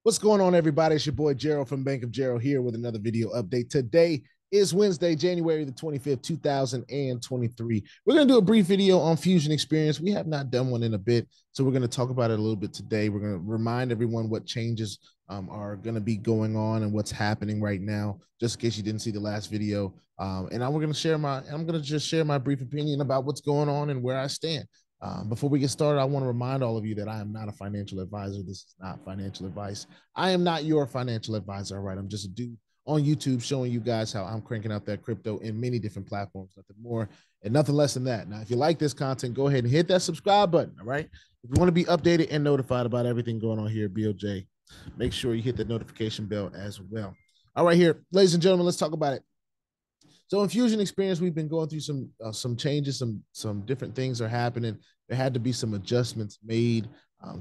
What's going on, everybody? It's your boy Gerald from Bank of Gerald here with another video update. Today is Wednesday, January the 25th, 2023. We're going to do a brief video on Fusion Xperience. We have not done one in a bit, so we're going to talk about it a little bit today. We're going to remind everyone what changes are going to be going on and what's happening right now, just in case you didn't see the last video. And I'm going to just share my brief opinion about what's going on and where I stand. Before we get started, I want to remind all of you that I am not a financial advisor. This is not financial advice. I am not your financial advisor. All right. I'm just a dude on YouTube showing you guys how I'm cranking out that crypto in many different platforms, nothing more and nothing less than that. Now, if you like this content, go ahead and hit that subscribe button. All right. If you want to be updated and notified about everything going on here at BOJ, make sure you hit the notification bell as well. All right, here, ladies and gentlemen, let's talk about it. So in Fusion Xperience, we've been going through some changes, some different things are happening. There had to be some adjustments made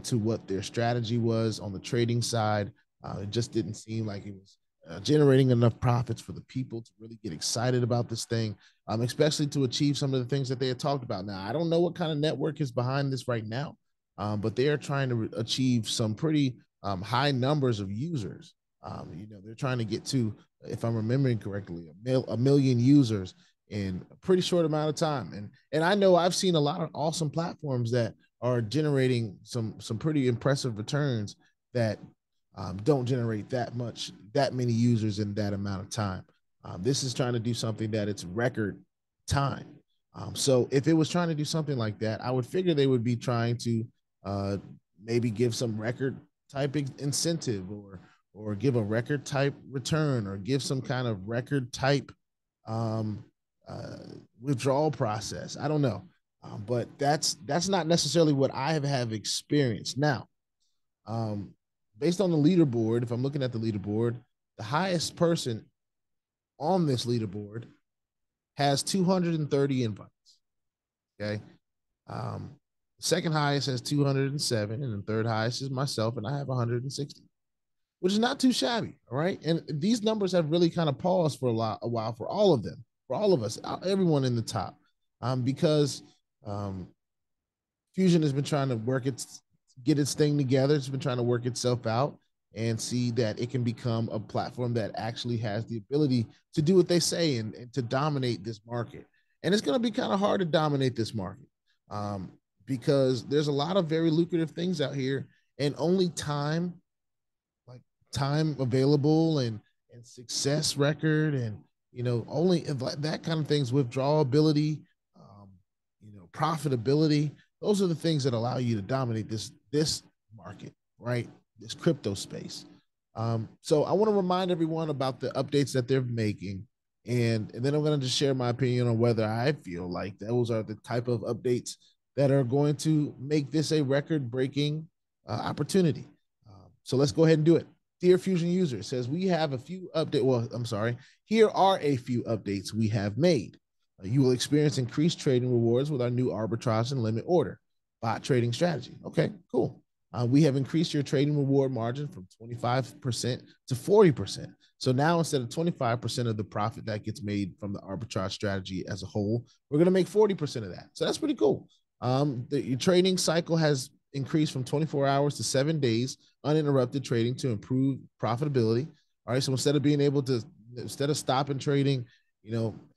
to what their strategy was on the trading side. It just didn't seem like it was generating enough profits for the people to really get excited about this thing, especially to achieve some of the things that they had talked about. Now, I don't know what kind of network is behind this right now, but they are trying to achieve some pretty high numbers of users. They're trying to get to, if I'm remembering correctly, a million users in a pretty short amount of time. And I know I've seen a lot of awesome platforms that are generating some pretty impressive returns that don't generate that many users in that amount of time. This is trying to do something that it's record time. So if it was trying to do something like that, I would figure they would be trying to maybe give some record type incentive or give a record type return or give some kind of record type um, uh, withdrawal process. I don't know, but that's not necessarily what I have experienced. Now, um, based on the leaderboard, if I'm looking at the leaderboard, the highest person on this leaderboard has 230 invites. Okay. Um, second highest has 207, and the third highest is myself, and I have 160, which is not too shabby. All right. And these numbers have really kind of paused for a while for all of them, for all of us, everyone in the top, because um, Fusion has been trying to get its thing together. It's been trying to work itself out and see that it can become a platform that actually has the ability to do what they say and to dominate this market. And it's going to be kind of hard to dominate this market um, because there's a lot of very lucrative things out here, and only like time available and success record and only that kind of things, withdrawability, profitability. Those are the things that allow you to dominate this market, right? This crypto space. So I want to remind everyone about the updates that they're making, and then I'm going to just share my opinion on whether I feel like those are the type of updates that are going to make this a record-breaking opportunity. So let's go ahead and do it. Dear Fusion user, says we have a few updates. Well, I'm sorry. Here are a few updates we have made. You will experience increased trading rewards with our new arbitrage and limit order bot trading strategy. Okay, cool. We have increased your trading reward margin from 25% to 40%. So now instead of 25% of the profit that gets made from the arbitrage strategy as a whole, we're going to make 40% of that. So that's pretty cool. Your trading cycle has increased from 24 hours to 7 days, uninterrupted trading to improve profitability. All right. So instead of stopping trading,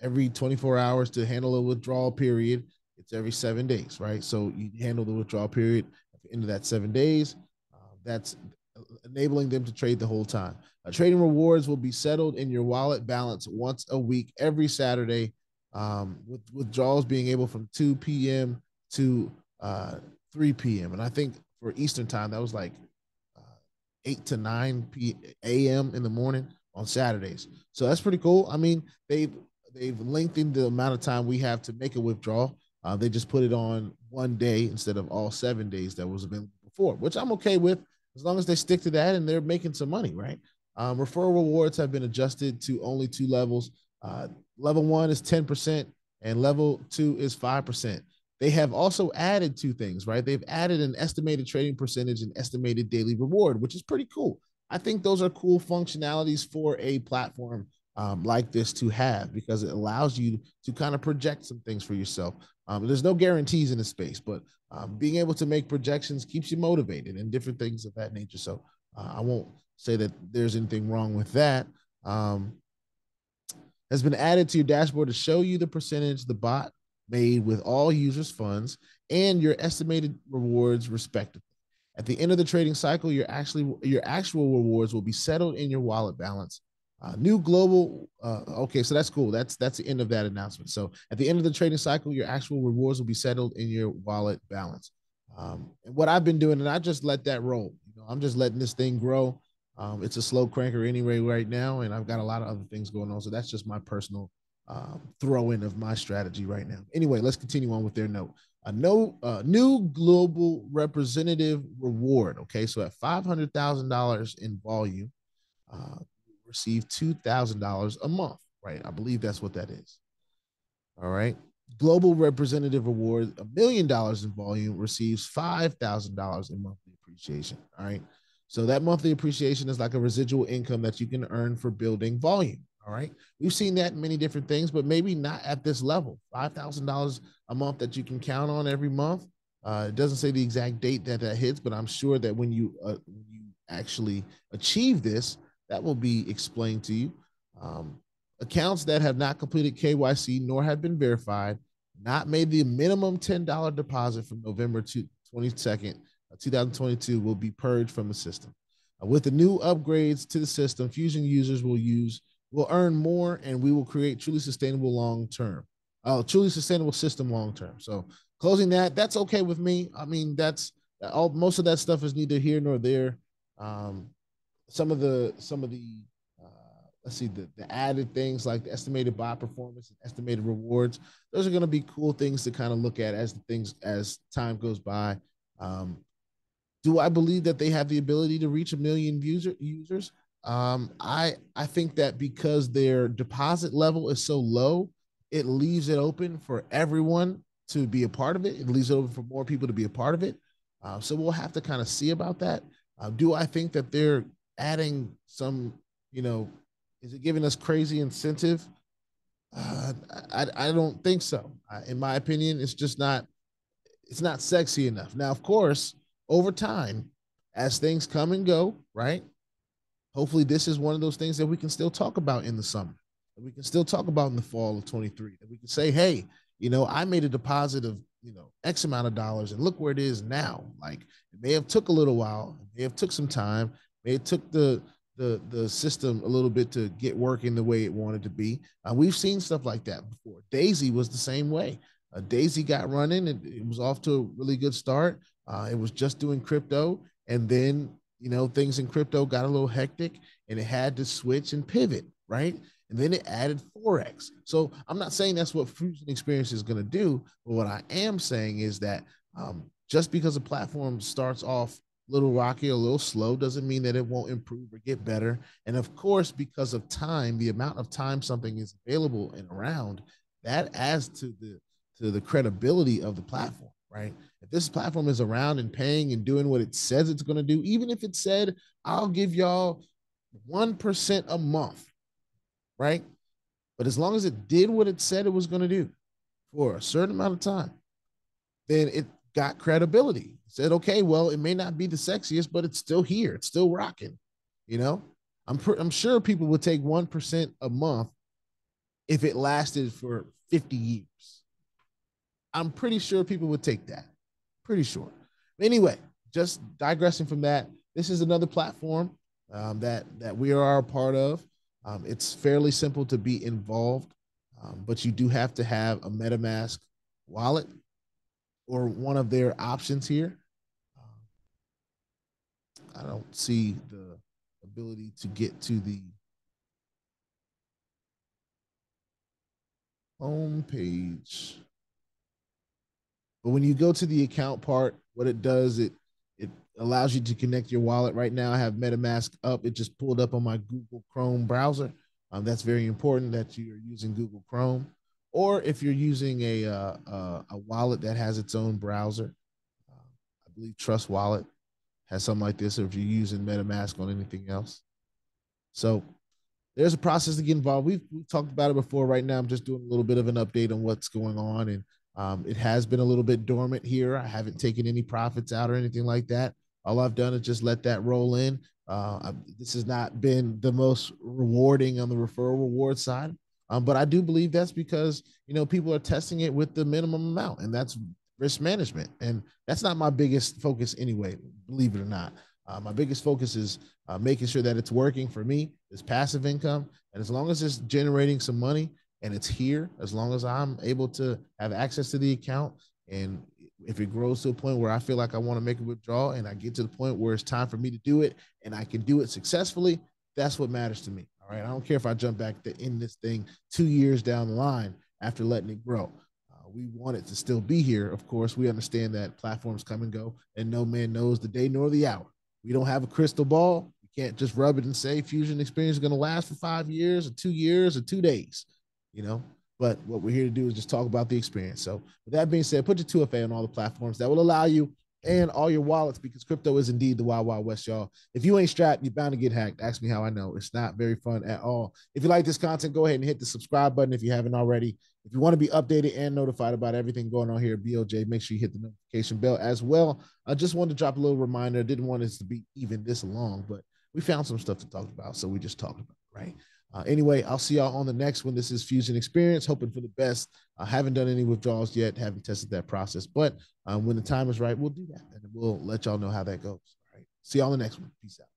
every 24 hours to handle a withdrawal period, it's every 7 days, right? So you handle the withdrawal period at the end of that 7 days. That's enabling them to trade the whole time. Trading rewards will be settled in your wallet balance once a week, every Saturday, with withdrawals being able from 2 p.m. to 3 p.m. And I think for Eastern time, that was like 8 to 9 a.m. in the morning on Saturdays. So that's pretty cool. I mean, they've lengthened the amount of time we have to make a withdrawal. They just put it on one day instead of all 7 days that was available before, which I'm okay with as long as they stick to that and they're making some money, right? Referral rewards have been adjusted to only two levels. Level one is 10%, and level two is 5%. They have also added two things, right? They've added an estimated trading percentage and estimated daily reward, which is pretty cool. I think those are cool functionalities for a platform like this to have, because it allows you to kind of project some things for yourself. There's no guarantees in the space, but being able to make projections keeps you motivated and different things of that nature. So I won't say that there's anything wrong with that. Has been added to your dashboard to show you the percentage the bot made with all users' funds and your estimated rewards respectively. At the end of the trading cycle, your actual rewards will be settled in your wallet balance. New global. Okay, so that's cool. That's the end of that announcement. So at the end of the trading cycle, your actual rewards will be settled in your wallet balance. And what I've been doing, and I just let that roll. I'm just letting this thing grow. It's a slow cranker anyway right now, and I've got a lot of other things going on. So that's just my personal throw in of my strategy right now. Anyway, let's continue on with their note. New global representative reward. Okay, so at $500,000 in volume, receive $2,000 a month. Right, I believe that's what that is. All right. Global representative award, $1 million in volume, receives $5,000 in monthly appreciation. All right. So that monthly appreciation is like a residual income that you can earn for building volume. All right. We've seen that in many different things, but maybe not at this level. $5,000 a month that you can count on every month. It doesn't say the exact date that hits, but I'm sure that when you actually achieve this, that will be explained to you. Accounts that have not completed KYC nor have been verified, not made the minimum $10 deposit from November 22nd, 2022 will be purged from the system. With the new upgrades to the system, Fusion users will earn more, and we will create truly sustainable truly sustainable system long term. So closing that's okay with me. I mean, that's all. Most of that stuff is neither here nor there. Some of the let's see, the added things like the estimated bot performance and estimated rewards. Those are going to be cool things to kind of look at as time goes by. Do I believe that they have the ability to reach 1 million users? I think that because their deposit level is so low, it leaves it open for everyone to be a part of it. It leaves it open for more people to be a part of it. So we'll have to kind of see about that. Do I think that they're adding some, is it giving us crazy incentive? I don't think so. In my opinion, it's not sexy enough. Now, of course, over time, as things come and go, right? Hopefully this is one of those things that we can still talk about in the summer, that we can still talk about in the fall of 23, that we can say, hey, I made a deposit of, X amount of dollars and look where it is now. Like it may have took a little while, it may have took some time, may have took the system a little bit to get working the way it wanted to be. We've seen stuff like that before. Daisy was the same way. Daisy got running and it was off to a really good start. It was just doing crypto, and then things in crypto got a little hectic and it had to switch and pivot, right? And then it added Forex. So I'm not saying that's what Fusion Xperience is going to do, but what I am saying is that just because a platform starts off a little rocky, a little slow, doesn't mean that it won't improve or get better. And of course, because of time, the amount of time something is available and around, that adds to the credibility of the platform, right? If this platform is around and paying and doing what it says it's going to do, even if it said, I'll give y'all 1% a month, right? But as long as it did what it said it was going to do for a certain amount of time, then it got credibility. It said, okay, well, it may not be the sexiest, but it's still here. It's still rocking. I'm sure people would take 1% a month if it lasted for 50 years. I'm pretty sure people would take that. Pretty sure. Anyway, just digressing from that, this is another platform that we are a part of. It's fairly simple to be involved, but you do have to have a MetaMask wallet or one of their options here. I don't see the ability to get to the home page. But when you go to the account part, what it does, it allows you to connect your wallet. Right now, I have MetaMask up. It just pulled up on my Google Chrome browser. That's very important that you're using Google Chrome, or if you're using a wallet that has its own browser. I believe Trust Wallet has something like this, or if you're using MetaMask on anything else. So there's a process to get involved. We've talked about it before. Right now, I'm just doing a little bit of an update on what's going on, and it has been a little bit dormant here. I haven't taken any profits out or anything like that. All I've done is just let that roll in. This has not been the most rewarding on the referral reward side. But I do believe that's because, people are testing it with the minimum amount, and that's risk management. And that's not my biggest focus anyway, believe it or not. My biggest focus is making sure that it's working for me, it's passive income. And as long as it's generating some money and it's here, as long as I'm able to have access to the account, and if it grows to a point where I feel like I want to make a withdrawal and I get to the point where it's time for me to do it and I can do it successfully, that's what matters to me. All right. I don't care if I jump back to in this thing 2 years down the line after letting it grow. We want it to still be here. Of course, we understand that platforms come and go, and no man knows the day nor the hour. We don't have a crystal ball. We can't just rub it and say Fusion Experience is going to last for 5 years or 2 years or 2 days, But what we're here to do is just talk about the experience. So with that being said, put your 2FA on all the platforms that will allow you and all your wallets, because crypto is indeed the wild, wild west, y'all. If you ain't strapped, you're bound to get hacked. Ask me how I know. It's not very fun at all. If you like this content, go ahead and hit the subscribe button if you haven't already. If you want to be updated and notified about everything going on here at BOJ, make sure you hit the notification bell as well. I just wanted to drop a little reminder. I didn't want this to be even this long, but we found some stuff to talk about, so we just talked about it, right? Anyway, I'll see y'all on the next one. This is Fusion Experience, hoping for the best. I haven't done any withdrawals yet, haven't tested that process, but when the time is right, we'll do that, and we'll let y'all know how that goes. All right. See y'all on the next one. Peace out.